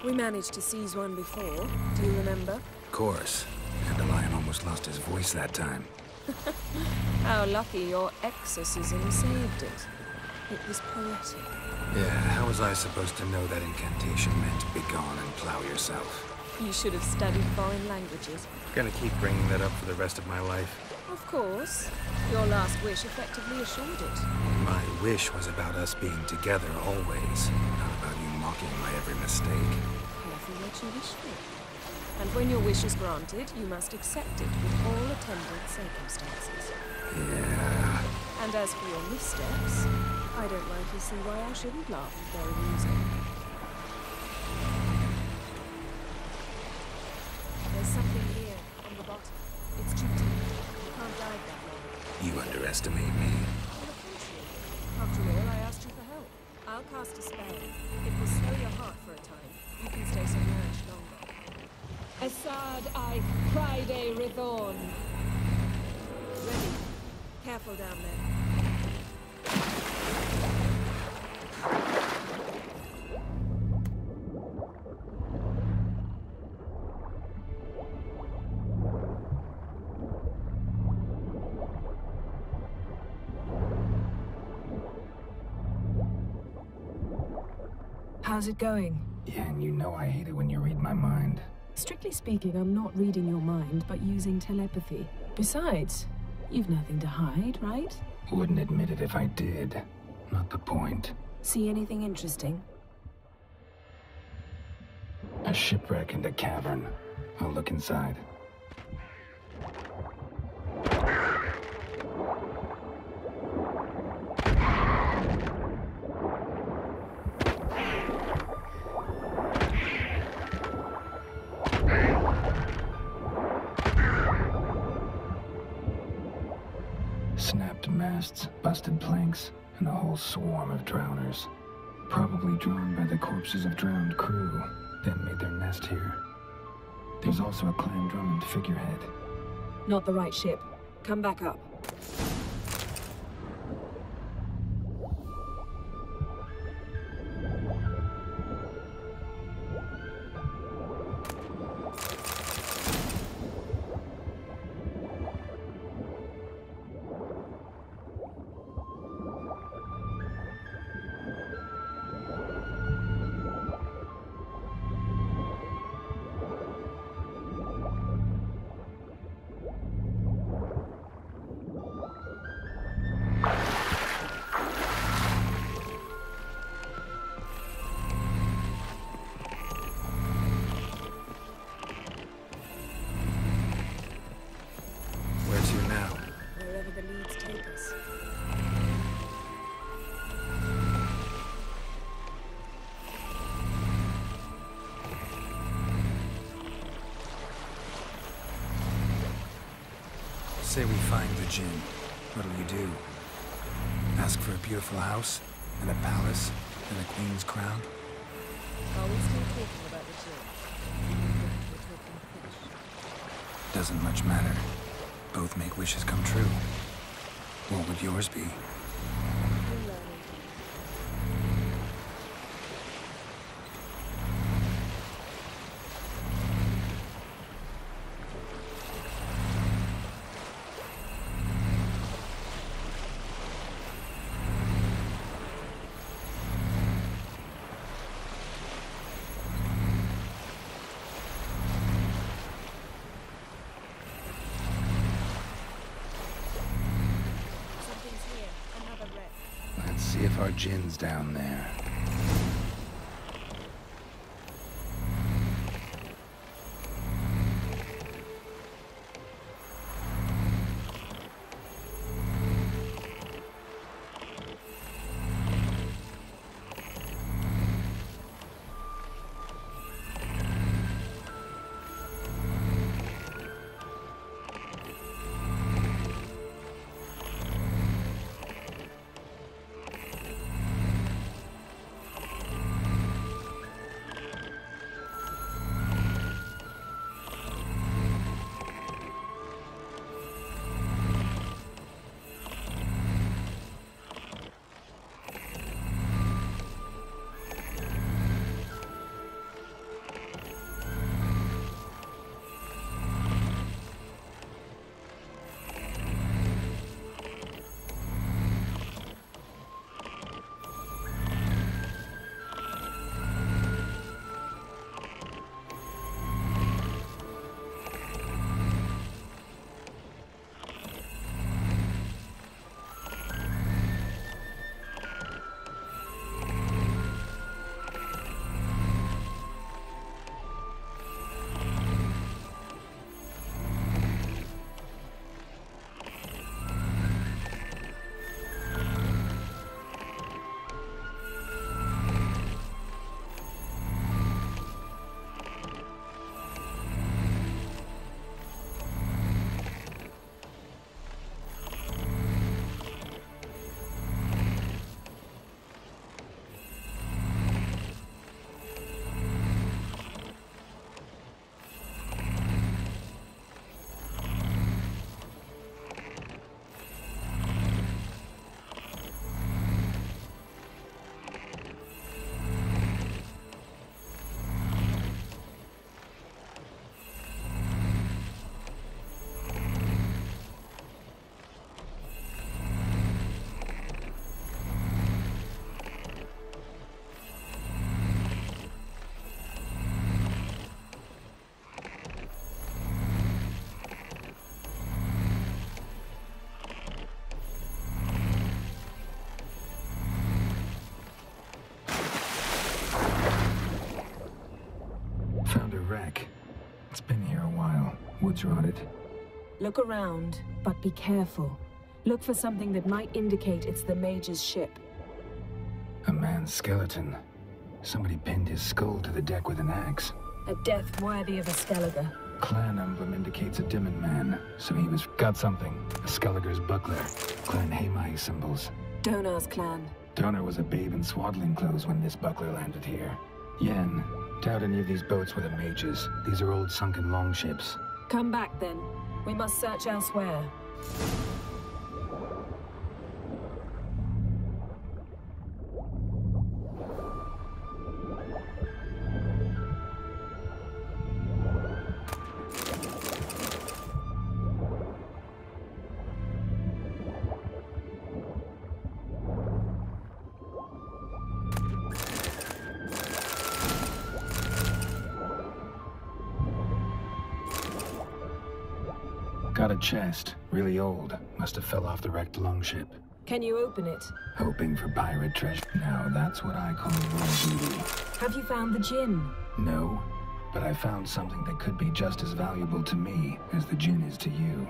We managed to seize one before. Do you remember? Of course. Dandelion almost lost his voice that time. How lucky your exorcism saved it. It was poetic. Yeah, how was I supposed to know that incantation meant begone and plow yourself? You should have studied foreign languages. Gonna keep bringing that up for the rest of my life. Of course. Your last wish effectively assured it. My wish was about us being together always, not about you mocking my every mistake. Careful what you wish for. And when your wish is granted, you must accept it with all attendant circumstances. Yeah. And as for your missteps, I don't rightly see why I shouldn't laugh if they're amusing. There's something here, on the bottom. It's too deep. You can't dive that long. You underestimate me. On the contrary. After all, I asked you for help. I'll cast a spell. It will slow your heart for a time. You can stay submerged longer. Assad I Friday Rithorn. Ready. Careful down there. How's it going? Yeah, and you know I hate it when you read my mind. Strictly speaking, I'm not reading your mind, but using telepathy. Besides, you've nothing to hide, right? Wouldn't admit it if I did. Not the point. See anything interesting? A shipwreck and a cavern. I'll look inside. Snapped masts, busted planks, and a whole swarm of drowners. Probably drawn by the corpses of drowned crew, then made their nest here. There's also a Clan Drummond figurehead. Not the right ship. Come back up. Say we find the Jinn. What'll you do? Ask for a beautiful house, and a palace, and a queen's crown? Are we still talking about the Jinn? We're talking fish. Doesn't much matter. Both make wishes come true. What would yours be? We'll learn it. Something's here. Another wreck. Let's see if our Jinn's down there. It's been here a while. Wood's rotted. Look around, but be careful. Look for something that might indicate it's the Mage's ship. A man's skeleton. Somebody pinned his skull to the deck with an axe. A death worthy of a Skelliger. Clan emblem indicates a Dimmen man, so he was... Got something. A Skelliger's buckler. Clan Hamai symbols. Donar's clan. Donar was a babe in swaddling clothes when this buckler landed here. Yen, doubt any of these boats were the Mages. These are old sunken longships. Come back then. We must search elsewhere. Got a chest. Really old. Must have fell off the wrecked longship. Can you open it? Hoping for pirate treasure. Now that's what I call raw beauty. Have you found the Djinn? No, but I found something that could be just as valuable to me as the Djinn is to you.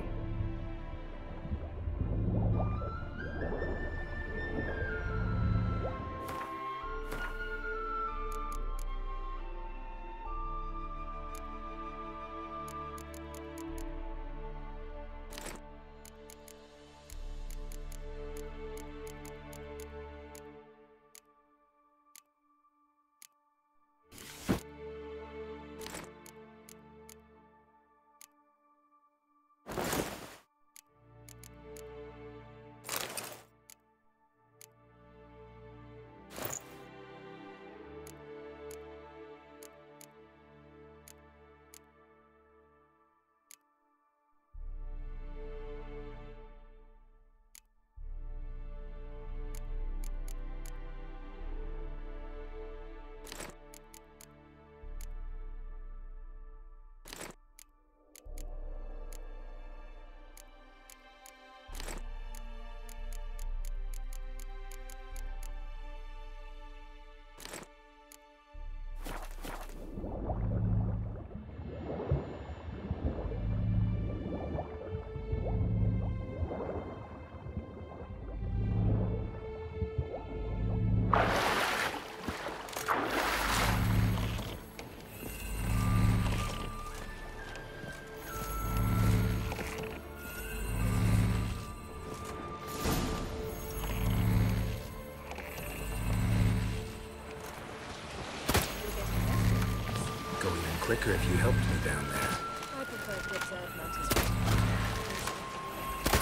Quicker if you helped me down there. I prefer to observe matters.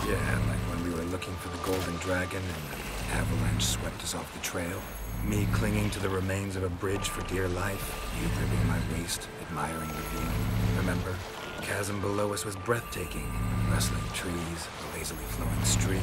Yeah, like when we were looking for the Golden Dragon and the avalanche swept us off the trail. Me clinging to the remains of a bridge for dear life. You gripping my waist, admiring the view. Remember? The chasm below us was breathtaking. Rustling trees, a lazily flowing stream.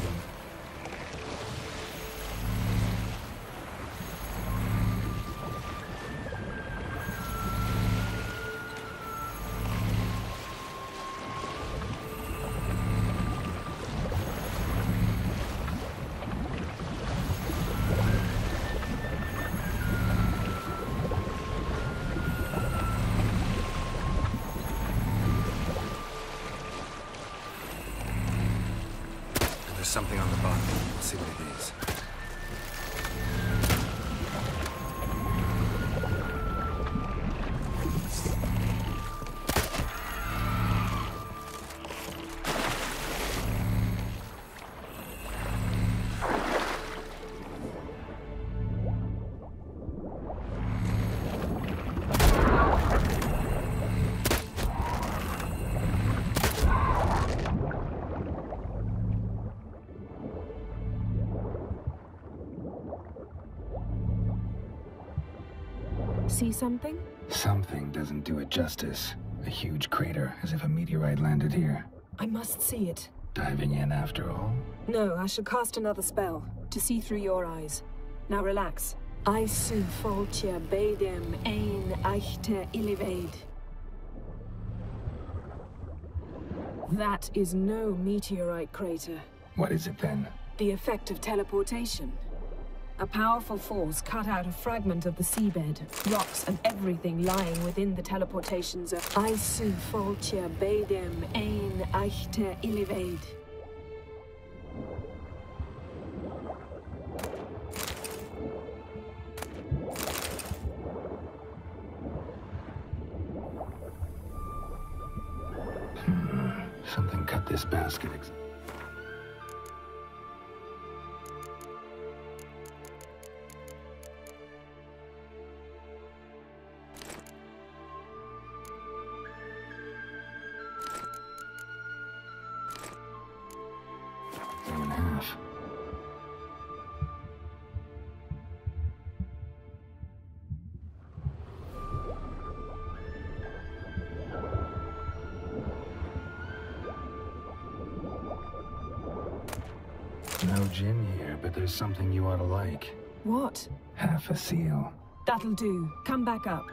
Something on the bottom. We'll see what it is. See something? Something doesn't do it justice. A huge crater, as if a meteorite landed here. I must see it. Diving in after all? No, I shall cast another spell, to see through your eyes. Now relax. Aisu foltja beidem ein eichte iliveid. That is no meteorite crater. What is it then? The effect of teleportation. A powerful force cut out a fragment of the seabed, rocks and everything lying within the teleportation zone. Aisu Foltia Bedem Ein Eichte Ilivaid. Something cut this basket. In half. No gin here, but there's something you ought to like. What? Half a seal. That'll do. Come back up.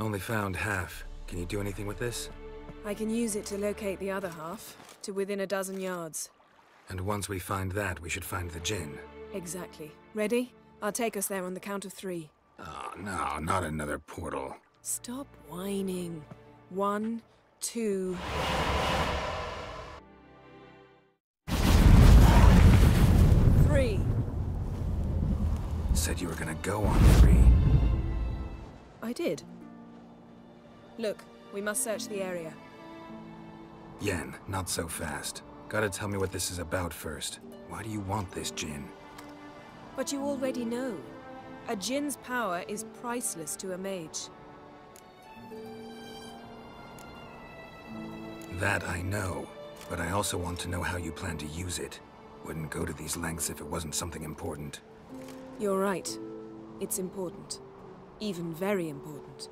Only found half. Can you do anything with this? I can use it to locate the other half, to within a dozen yards. And once we find that, we should find the gin. Exactly. Ready? I'll take us there on the count of 3. Oh, no, not another portal. Stop whining. 1, 2... Three. Said you were gonna go on 3. I did. Look, we must search the area. Yen, not so fast. Gotta tell me what this is about first. Why do you want this gin? But you already know. A djinn's power is priceless to a mage. That I know, but I also want to know how you plan to use it. Wouldn't go to these lengths if it wasn't something important. You're right. It's important. Even very important.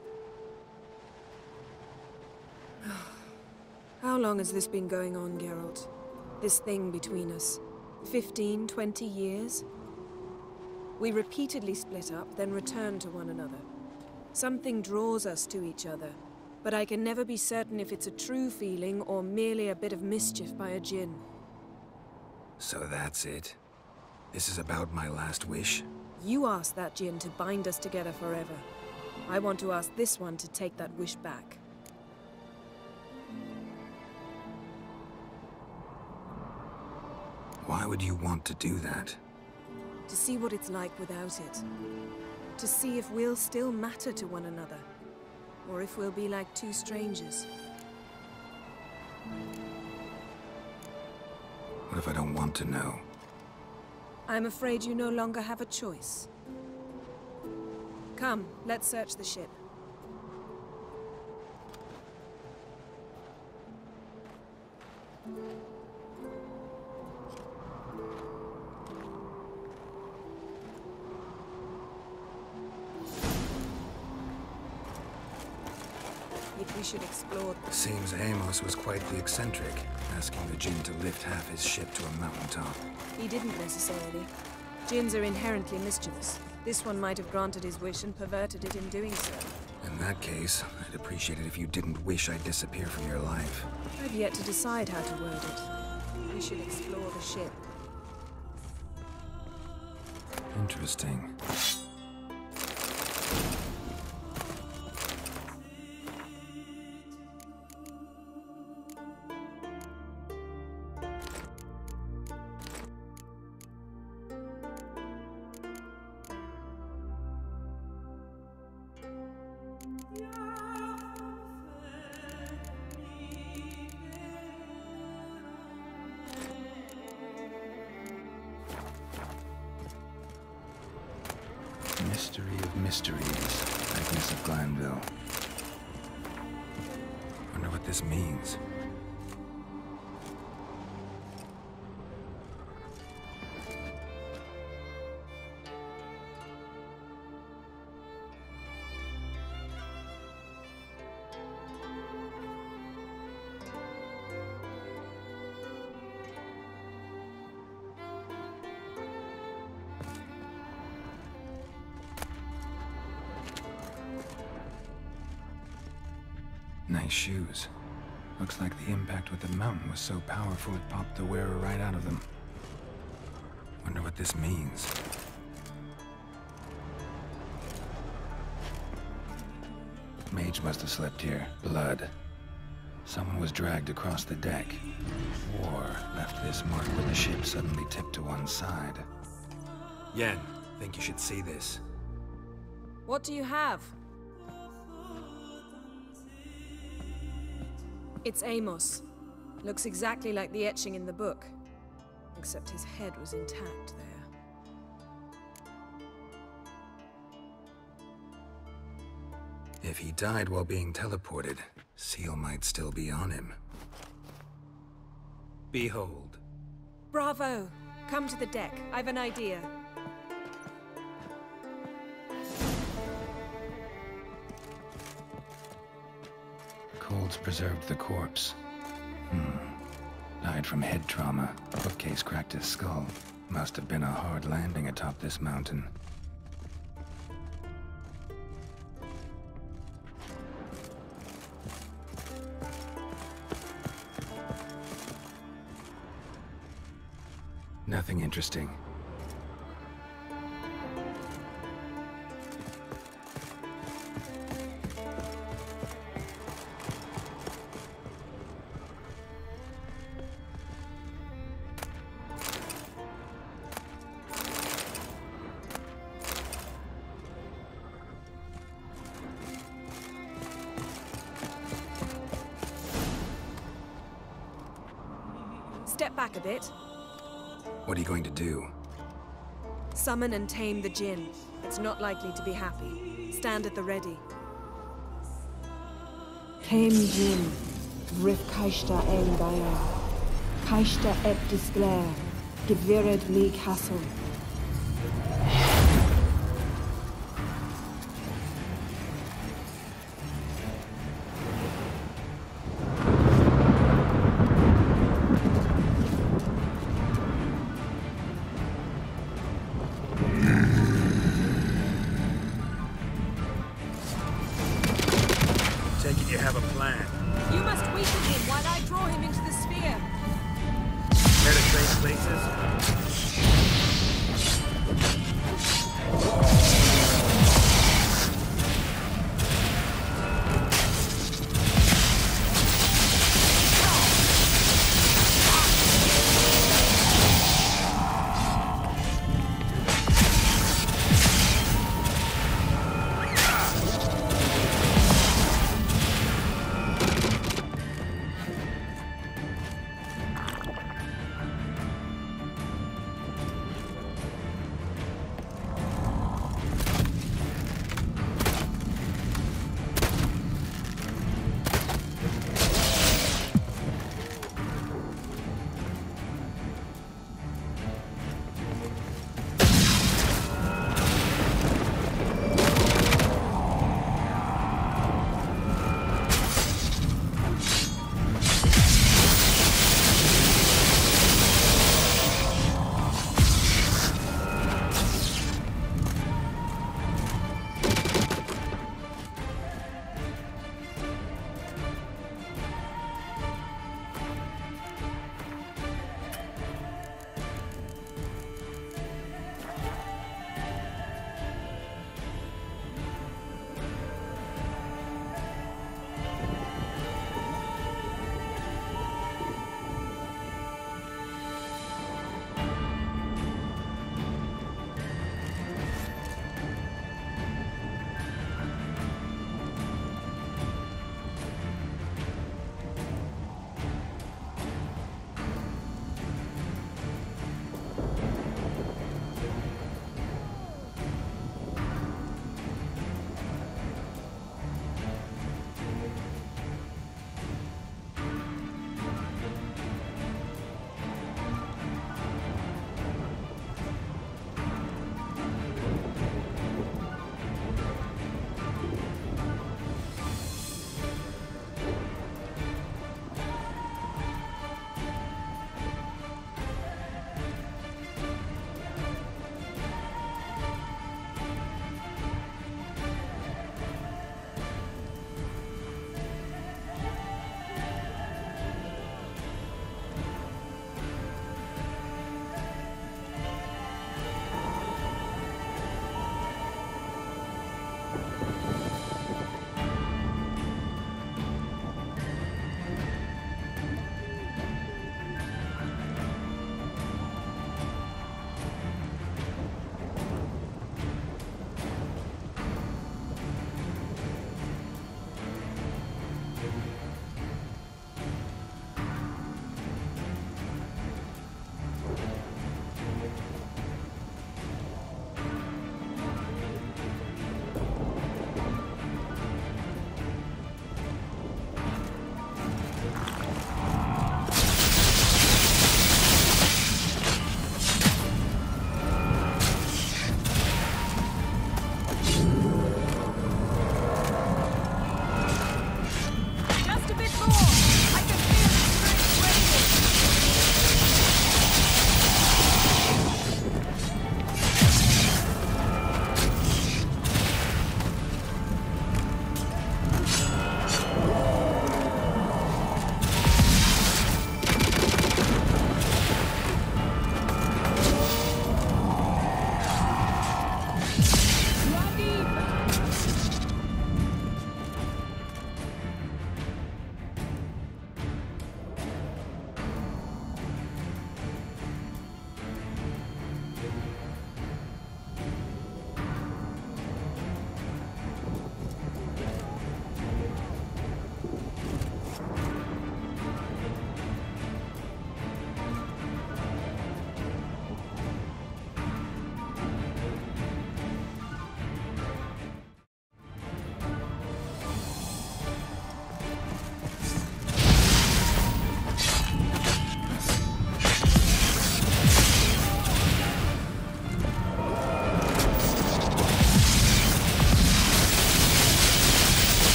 How long has this been going on, Geralt? This thing between us? 15, 20 years? We repeatedly split up, then returned to one another. Something draws us to each other, but I can never be certain if it's a true feeling or merely a bit of mischief by a djinn. So that's it? This is about my last wish? You asked that djinn to bind us together forever. I want to ask this one to take that wish back. Why would you want to do that? To see what it's like without it. To see if we'll still matter to one another. Or if we'll be like two strangers. What if I don't want to know? I'm afraid you no longer have a choice. Come, let's search the ship. If we should explore... Seems Amos was quite the eccentric, asking the djinn to lift half his ship to a mountaintop. He didn't necessarily. Djinns are inherently mischievous. This one might have granted his wish and perverted it in doing so. In that case, I'd appreciate it if you didn't wish I'd disappear from your life. I've yet to decide how to word it. We should explore the ship. Interesting. Mystery of mysteries, Agnes of Glanville. Wonder what this means. Nice shoes. Looks like the impact with the mountain was so powerful it popped the wearer right out of them. Wonder what this means. Mage must have slept here. Blood. Someone was dragged across the deck. Or left this mark where the ship suddenly tipped to one side. Yen, think you should see this. What do you have? It's Amos. Looks exactly like the etching in the book. Except his head was intact there. If he died while being teleported, Seal might still be on him. Behold. Bravo! Come to the deck. I've an idea. Colds preserved the corpse. Died from head trauma. Bookcase cracked his skull. Must have been a hard landing atop this mountain. Nothing interesting. Step back a bit. What are you going to do? Summon and tame the Jinn. It's not likely to be happy. Stand at the ready. Tame Jinn, Rif Kaishta ein Gaia, Kaishta et Disglair, Gevired League Hassel. Take it you have a plan. You must weaken him while I draw him into the sphere. Penetrate places?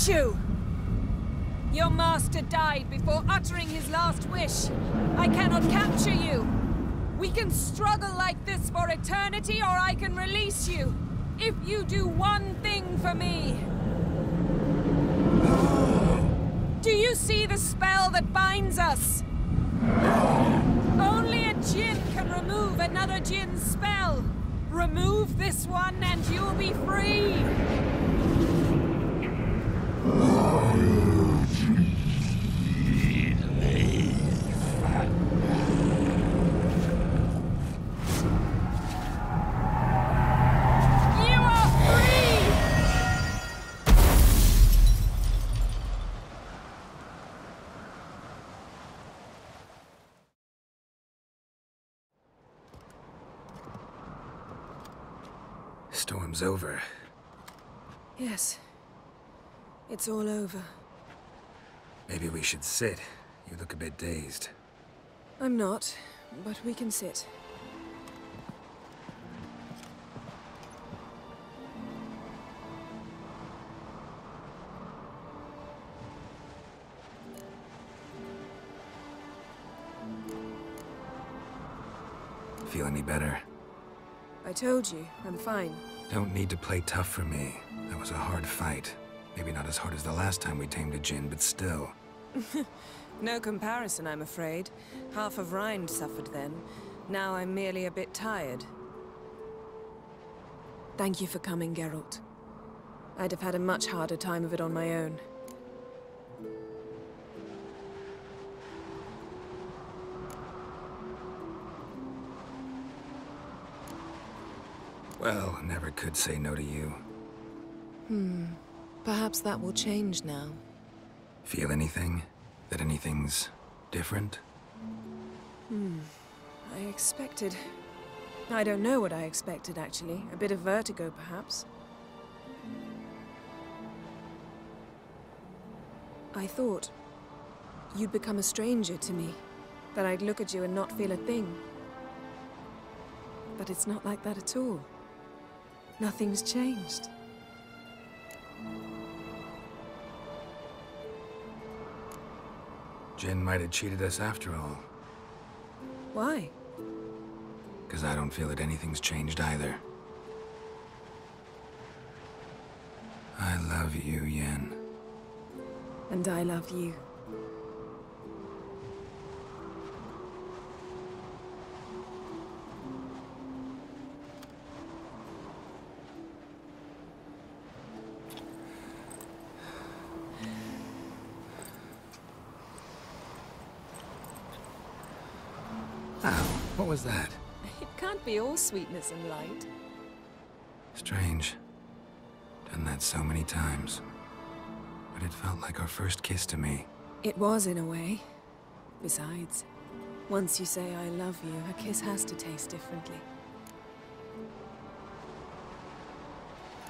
hate you! Your master died before uttering his last wish. I cannot capture you. We can struggle like this for eternity, or I can release you. If you do one thing for me. Do you see the spell that binds us? Only a djinn can remove another djinn's spell. Remove this one and you'll be free. You are free! Storm's over. Yes. It's all over. Maybe we should sit. You look a bit dazed. I'm not, but we can sit. Feel any better? I told you, I'm fine. Don't need to play tough for me. That was a hard fight. Maybe not as hard as the last time we tamed a djinn, but still. No comparison, I'm afraid. Half of Rind suffered then. Now I'm merely a bit tired. Thank you for coming, Geralt. I'd have had a much harder time of it on my own. Well, never could say no to you. Perhaps that will change now. Feel anything? That anything's different? I expected... I don't know what I expected, actually. A bit of vertigo, perhaps. I thought you'd become a stranger to me. That I'd look at you and not feel a thing. But it's not like that at all. Nothing's changed. Jinn might have cheated us after all. Why? Because I don't feel that anything's changed either. I love you, Yen. And I love you. Ow, what was that? It can't be all sweetness and light. Strange. Done that so many times. But it felt like our first kiss to me. It was, in a way. Besides, once you say I love you, a kiss has to taste differently.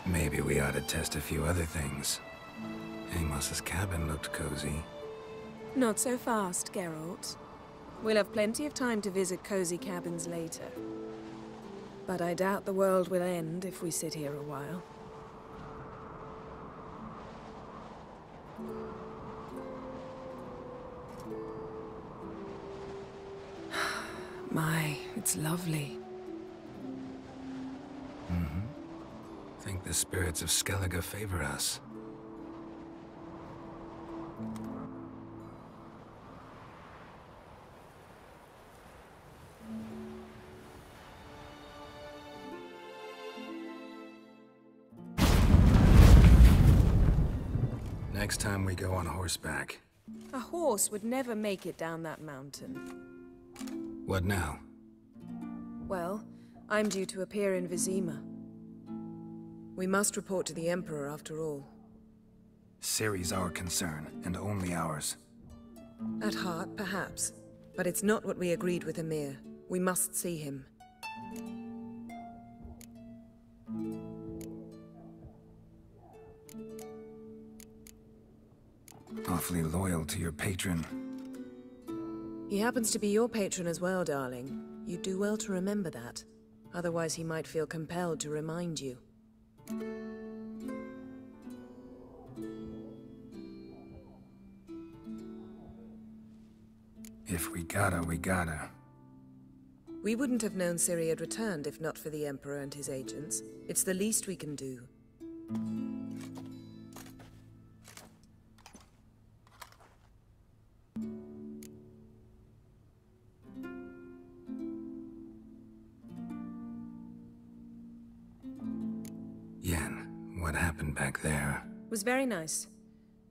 Maybe we ought to test a few other things. Amos's cabin looked cozy. Not so fast, Geralt. We'll have plenty of time to visit cozy cabins later. But I doubt the world will end if we sit here a while. My, it's lovely. Think the spirits of Skellige favor us. Next time we go on horseback. A horse would never make it down that mountain. What now? Well, I'm due to appear in Vizima. We must report to the Emperor after all. Ciri's our concern, and only ours. At heart, perhaps. But it's not what we agreed with Emhyr. We must see him. Awfully loyal to your patron. He happens to be your patron as well, darling. You'd do well to remember that. Otherwise he might feel compelled to remind you. If we gotta, we gotta. We wouldn't have known Ciri had returned if not for the Emperor and his agents. It's the least we can do. Yen, what happened back there? Was very nice.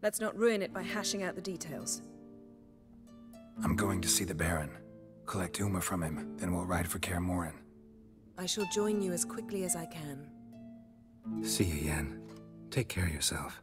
Let's not ruin it by hashing out the details. I'm going to see the Baron. Collect Uma from him, then we'll ride for Kaer Morhen. I shall join you as quickly as I can. See you, Yen. Take care of yourself.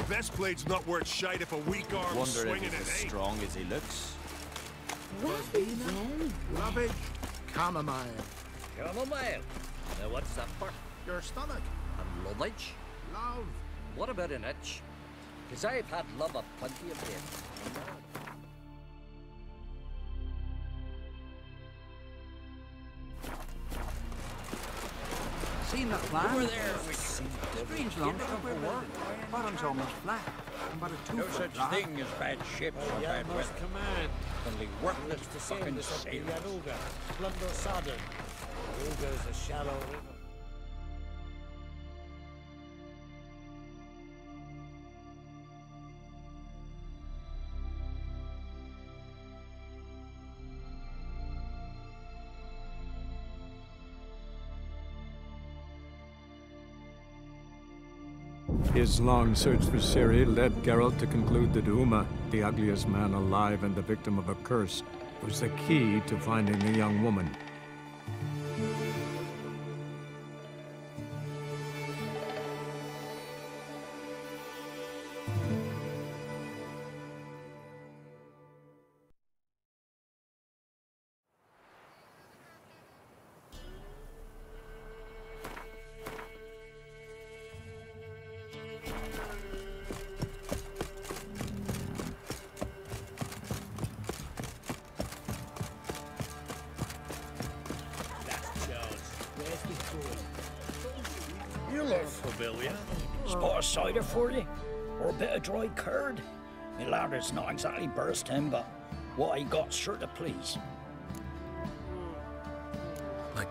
Bestblade's not worth shite if a weak arm Wonder swinging if it he's as ain't. strong as he looks. Rabbit, chamomile. Chamomile? Now what's that for? Your stomach. And lovage? Love. What about an itch? 'Cause I've had love of plenty of days. Seen that plan? Over there, Strange lump for work. Bottom's almost flat. About a 2 no foot such drop. thing as bad ships or bad weather. Command. Only worthless fucking sailors. Yanuga, Plunder Sodden. Yanuga's a shallow river. His long search for Ciri led Geralt to conclude that Uma, the ugliest man alive and the victim of a curse, was the key to finding the young woman. You look familiar. Spot of cider for you? Or a bit of dry curd? My larders not exactly burst him, but what I got's sure to please. Like...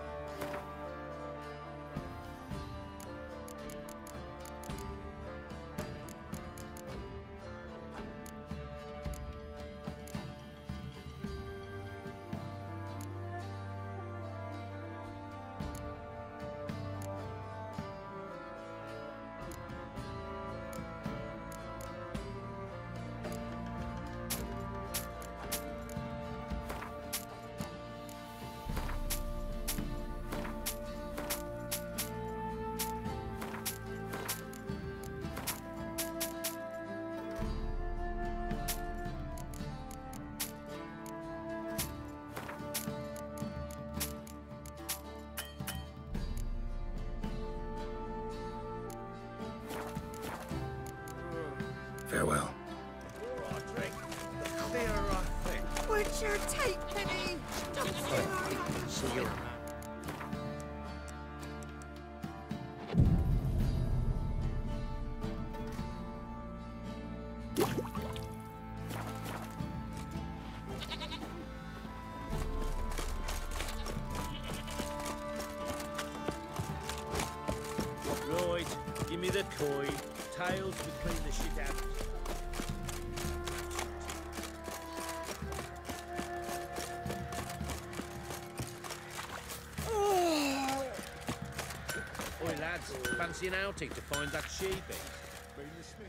Farewell. What's your take, Penny? See you. a coin, tails to clean the shit out. Oi lads, fancy an outing to find that sheepy?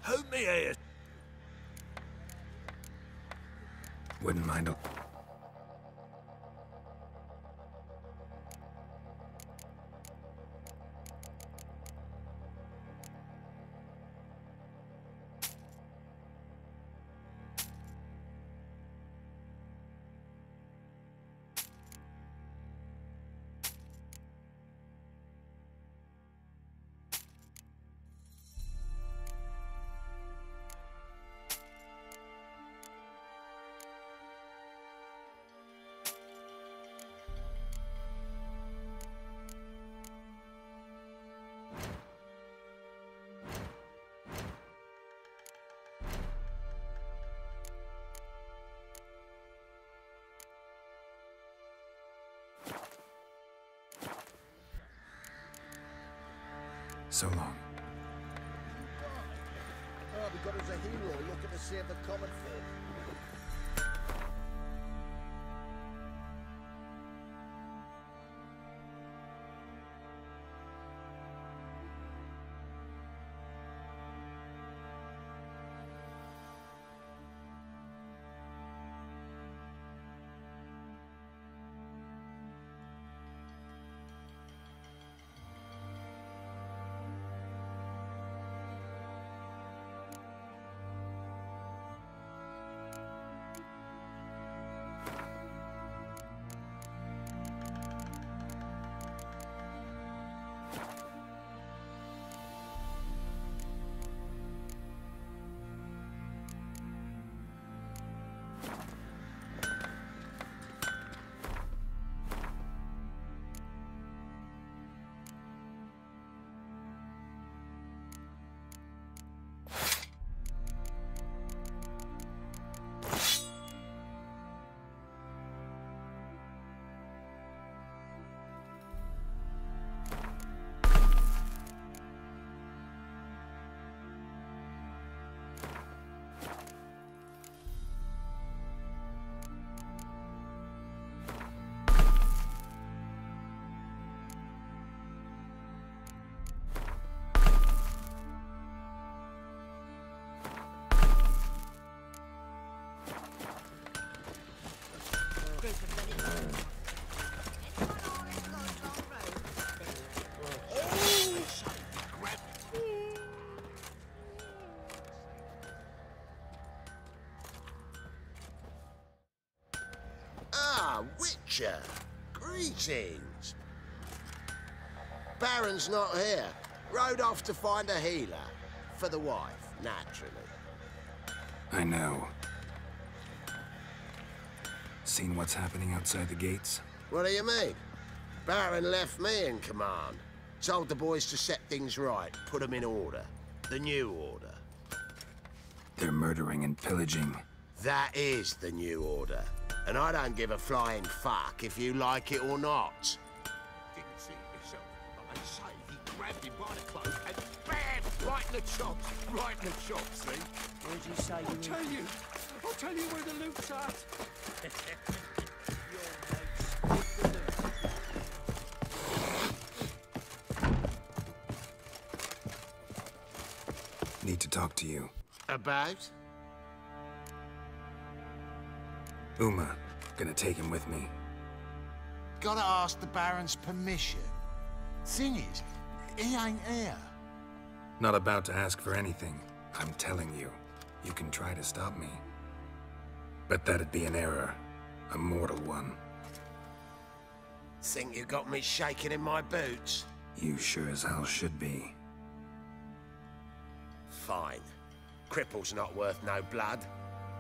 Hold me here. Wouldn't mind a... So long. Oh, we got us a hero looking to save the common folk. Witcher, greetings. Baron's not here. Rode off to find a healer. For the wife, naturally. I know. Seen what's happening outside the gates? What do you mean? Baron left me in command. Told the boys to set things right, put them in order. The new order. They're murdering and pillaging. That is the new order. And I don't give a flying fuck if you like it or not. Didn't see it yourself, but I say he grabbed him by the cloak and bam! Right in the chops. Right in the chops, see? Where'd you say you I'll tell you where the loot's at. Need to talk to you. About? Uma, gonna take him with me. Gotta ask the Baron's permission. Thing is, he ain't here. Not about to ask for anything. I'm telling you, you can try to stop me. But that'd be an error. A mortal one. Think you got me shaking in my boots? You sure as hell should be. Fine. Cripple's not worth no blood.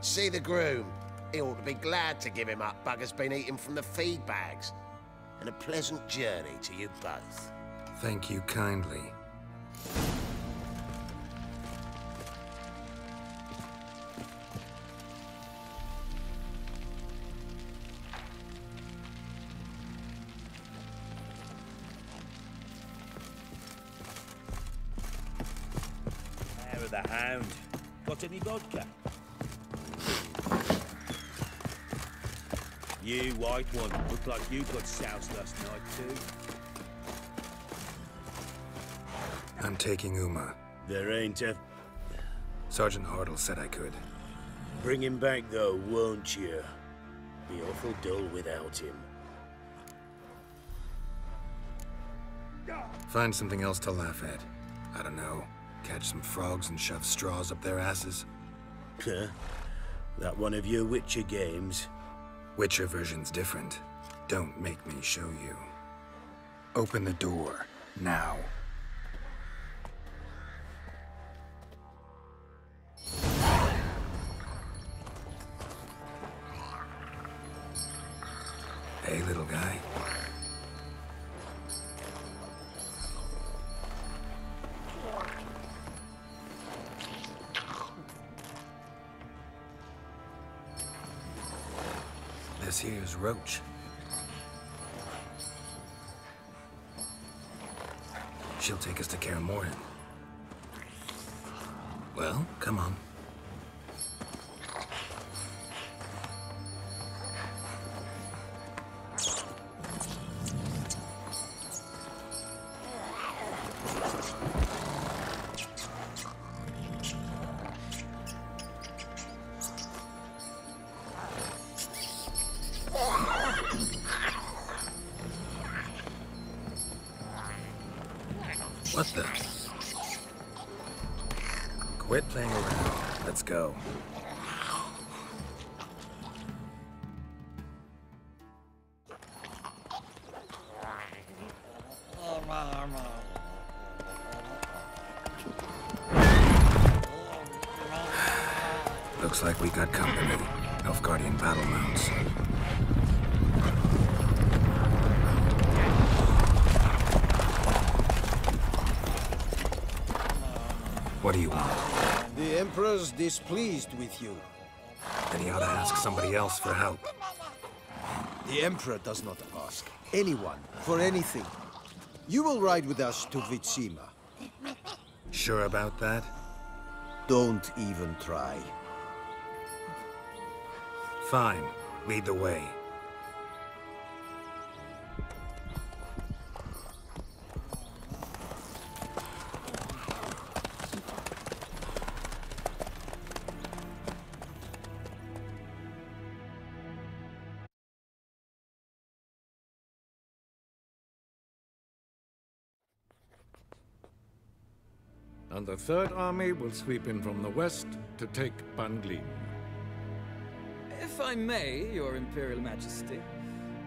See the groom. He ought to be glad to give him up. Bugger's been eating from the feed bags. And a pleasant journey to you both. Thank you kindly. the Hound. Got any vodka? You, white one, look like you got soused last night too. I'm taking Uma. There ain't a... Sergeant Hartle said I could. Bring him back though, won't you? Be awful dull without him. Find something else to laugh at. I don't know. Catch some frogs and shove straws up their asses. Huh? That one of your Witcher games? Witcher version's different. Don't make me show you. Open the door, now. Hey, little guy. This here's Roach. She'll take us to Kaer Morhen. Well, come on. What the? Quit playing around. Let's go. Looks like we got company. Nilfgaardian battle mounts. What do you want? The Emperor's displeased with you. Then he ought to ask somebody else for help. The Emperor does not ask anyone for anything. You will ride with us to Vitsima. Sure about that? Don't even try. Fine. Lead the way. And the Third Army will sweep in from the west to take Ban Glin. If I may, Your Imperial Majesty,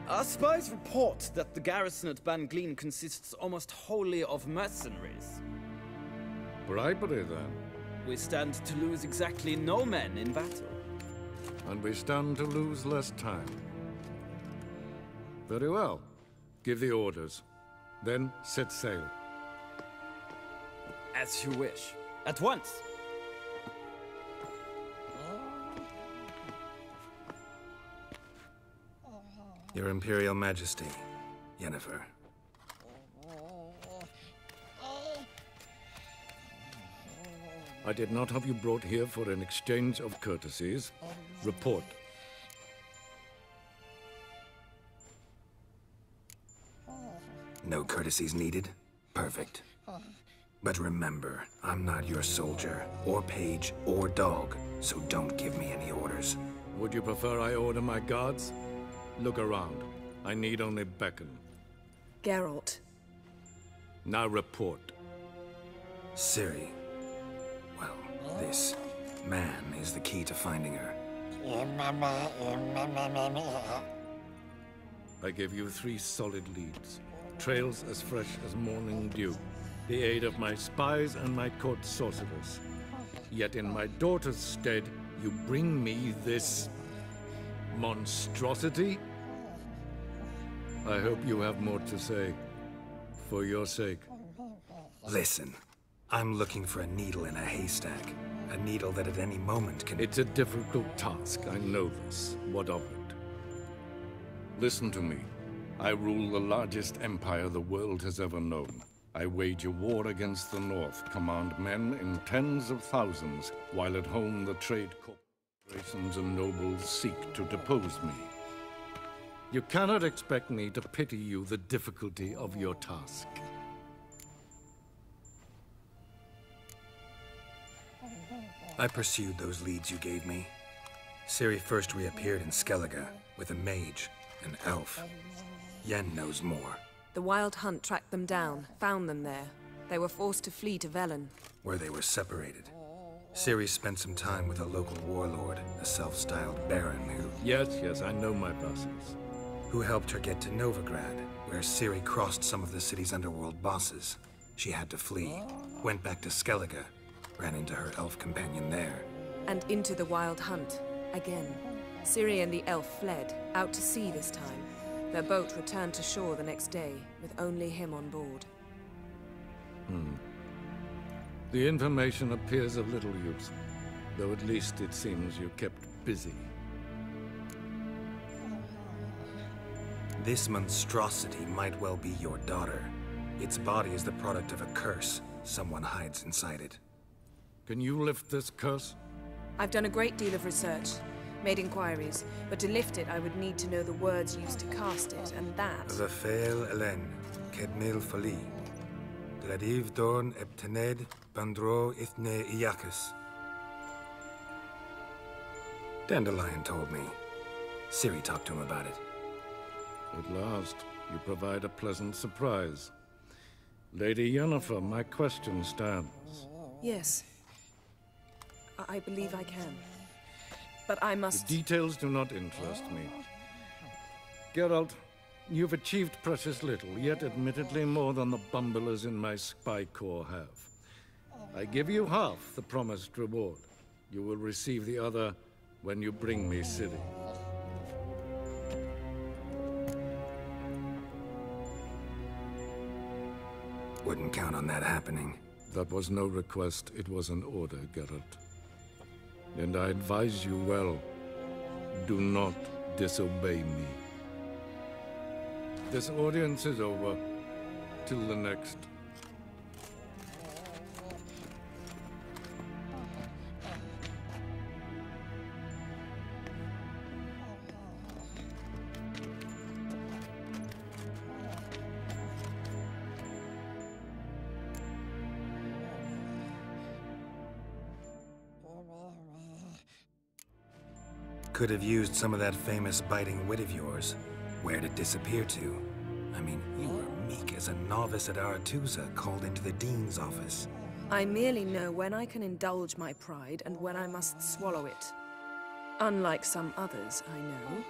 our spies report that the garrison at Ban Glin consists almost wholly of mercenaries. Bribery, then. We stand to lose exactly no men in battle. And we stand to lose less time. Very well. Give the orders. Then set sail. As you wish. At once! Your Imperial Majesty, Yennefer. I did not have you brought here for an exchange of courtesies. Report. No courtesies needed? Perfect. But remember, I'm not your soldier, or page, or dog, so don't give me any orders. Would you prefer I order my guards? Look around. I need only beckon. Geralt. Now report. Ciri. Well, this man is the key to finding her. I give you 3 solid leads. Trails as fresh as morning dew. The aid of my spies and my court sorcerers. Yet in my daughter's stead, you bring me this monstrosity? I hope you have more to say. For your sake. Listen, I'm looking for a needle in a haystack. A needle that at any moment can... It's a difficult task, I know this. What of it? Listen to me. I rule the largest empire the world has ever known. I wage a war against the North, command men in tens of thousands, while at home the trade corporations and nobles seek to depose me. You cannot expect me to pity you the difficulty of your task. I pursued those leads you gave me. Ciri first reappeared in Skellige with a mage, an elf. Yen knows more. The Wild Hunt tracked them down, found them there. They were forced to flee to Velen, where they were separated. Ciri spent some time with a local warlord, a self-styled baron who... Yes, I know my vassals. Who helped her get to Novigrad, where Ciri crossed some of the city's underworld bosses. She had to flee, went back to Skellige, ran into her elf companion there. And into the Wild Hunt, again. Ciri and the elf fled, out to sea this time. Their boat returned to shore the next day, with only him on board. The information appears of little use, though at least it seems you kept busy. This monstrosity might well be your daughter. Its body is the product of a curse. Someone hides inside it. Can you lift this curse? I've done a great deal of research, made inquiries, but to lift it I would need to know the words used to cast it, and that... Vafael Elen, Kedmil Fali. Gladiv Dorn Eptened, Bandro Ithne Iacus. Dandelion told me. Ciri talked to him about it. At last, you provide a pleasant surprise. Lady Yennefer, my question stands. Yes. I believe I can. But I must... The details do not interest me. Geralt, you've achieved precious little, yet admittedly more than the bumblers in my spy corps have. I give you half the promised reward. You will receive the other when you bring me Ciri. Wouldn't count on that happening. That was no request, it was an order, Geralt. And I advise you well, do not disobey me. This audience is over. Till the next. Could have used some of that famous biting wit of yours. Where'd it disappear to? I mean, you were meek as a novice at Aretuza called into the Dean's office. I merely know when I can indulge my pride and when I must swallow it. Unlike some others, I know.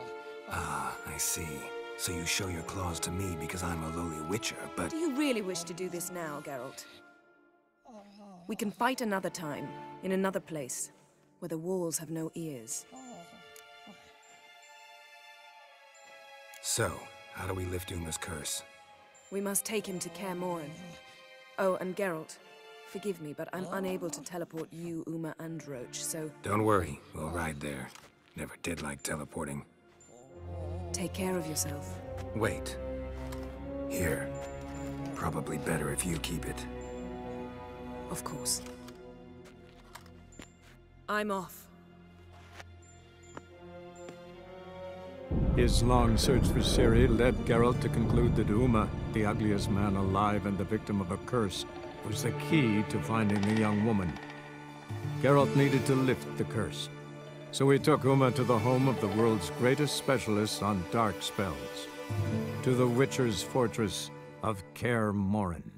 Ah, I see. So you show your claws to me because I'm a lowly witcher, but... Do you really wish to do this now, Geralt? We can fight another time, in another place, where the walls have no ears. So, how do we lift Uma's curse? We must take him to Kaer Morhen. Oh, and Geralt, forgive me, but I'm unable to teleport you, Uma, and Roach, so... Don't worry, we'll ride there. Never did like teleporting. Take care of yourself. Wait. Here. Probably better if you keep it. Of course. I'm off. His long search for Ciri led Geralt to conclude that Uma, the ugliest man alive and the victim of a curse, was the key to finding the young woman. Geralt needed to lift the curse, so he took Uma to the home of the world's greatest specialist on dark spells, to the Witcher's fortress of Kaer Morhen.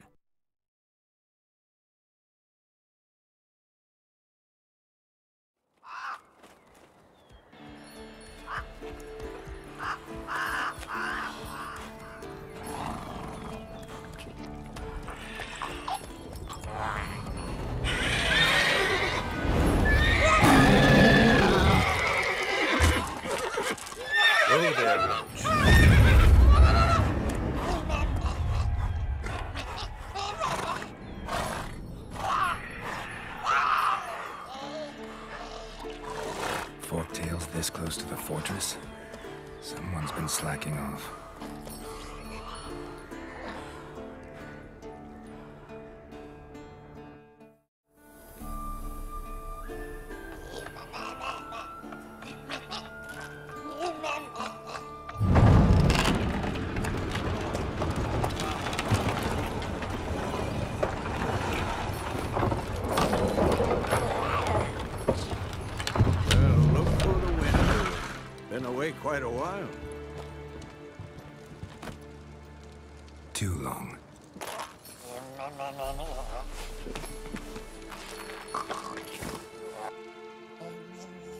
Oh, there, Roach. Forktail's this close to the fortress? Someone's been slacking off. take quite a while. Too long.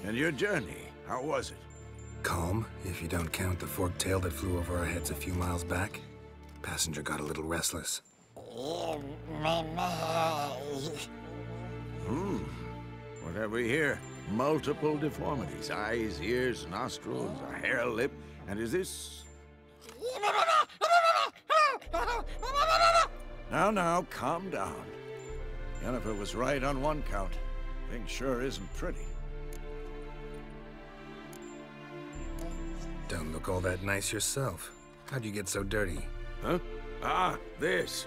And your journey, how was it? Calm, if you don't count the forked tail that flew over our heads a few miles back. Passenger got a little restless. What have we here? Multiple deformities. Eyes, ears, nostrils, a hair lip. And is this... Now, calm down. Yennefer was right on one count. Thing sure isn't pretty. Don't look all that nice yourself. How'd you get so dirty? Huh? Ah, this.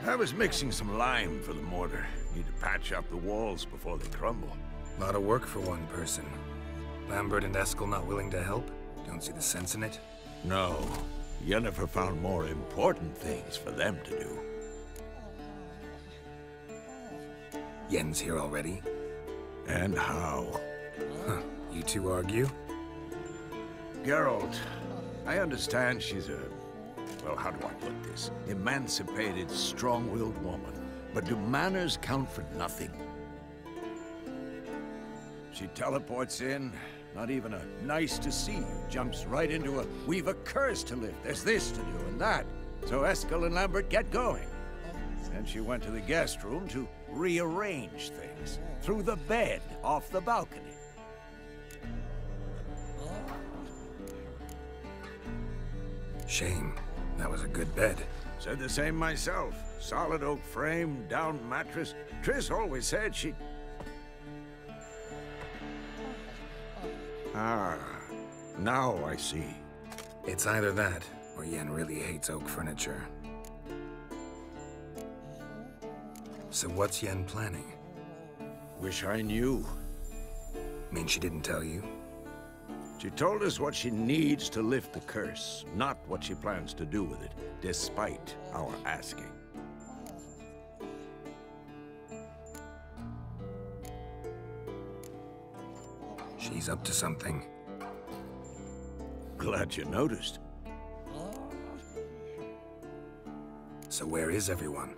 I was mixing some lime for the mortar. Need to patch up the walls before they crumble. Lot of work for one person. Lambert and Eskel not willing to help? Don't see the sense in it? No. Yennefer found more important things for them to do. Yen's here already? And how? Huh. You two argue? Geralt, I understand she's a... well, how do I put this? Emancipated, strong-willed woman. But do manners count for nothing? She teleports in, not even a nice to see you, jumps right into a we've a curse to lift, there's this to do and that. So Eskel and Lambert get going. And she went to the guest room to rearrange things. Through the bed, off the balcony. Shame. That was a good bed. Said the same myself. Solid oak frame, down mattress. Triss always said she... Ah, now I see. It's either that, or Yen really hates oak furniture. So what's Yen planning? Wish I knew. Mean she didn't tell you? She told us what she needs to lift the curse, not what she plans to do with it, despite our asking. She's up to something. Glad you noticed. So where is everyone?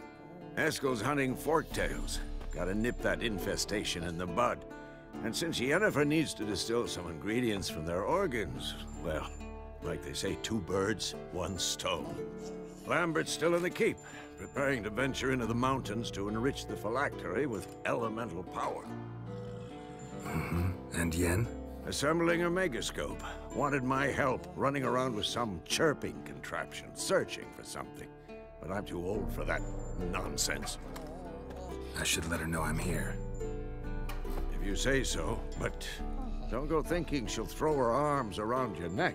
Eskel's hunting forktails. Gotta nip that infestation in the bud. And since Yennefer needs to distill some ingredients from their organs, well, like they say, 2 birds, 1 stone. Lambert's still in the keep, preparing to venture into the mountains to enrich the phylactery with elemental power. And Yen? Assembling a megascope. Wanted my help running around with some chirping contraption, searching for something. But I'm too old for that nonsense. I should let her know I'm here. If you say so, but don't go thinking she'll throw her arms around your neck.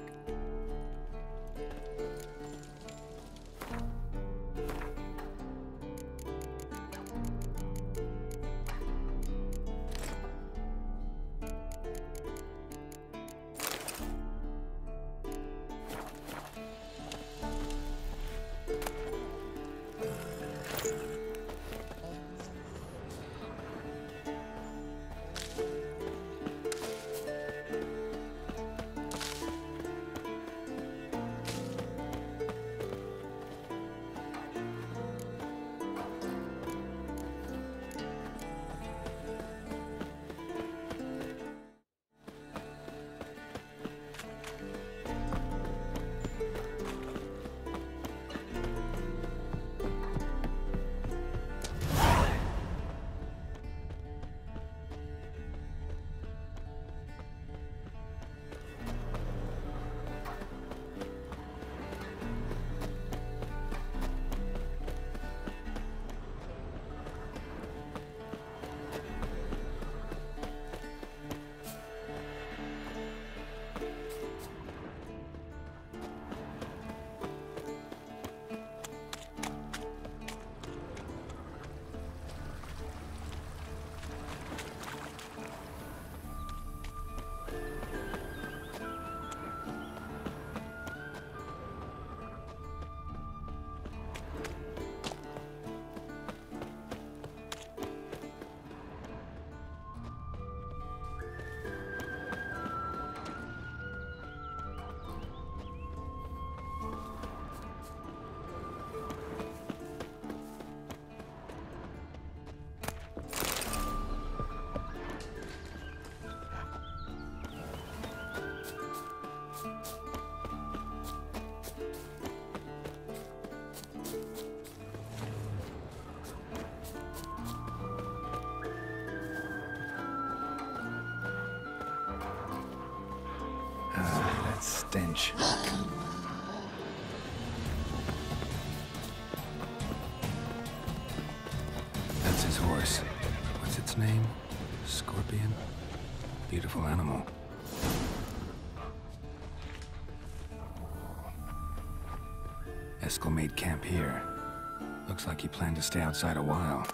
That stench. That's his horse. What's its name? Scorpion? Beautiful animal. Eskel made camp here. Looks like he planned to stay outside a while.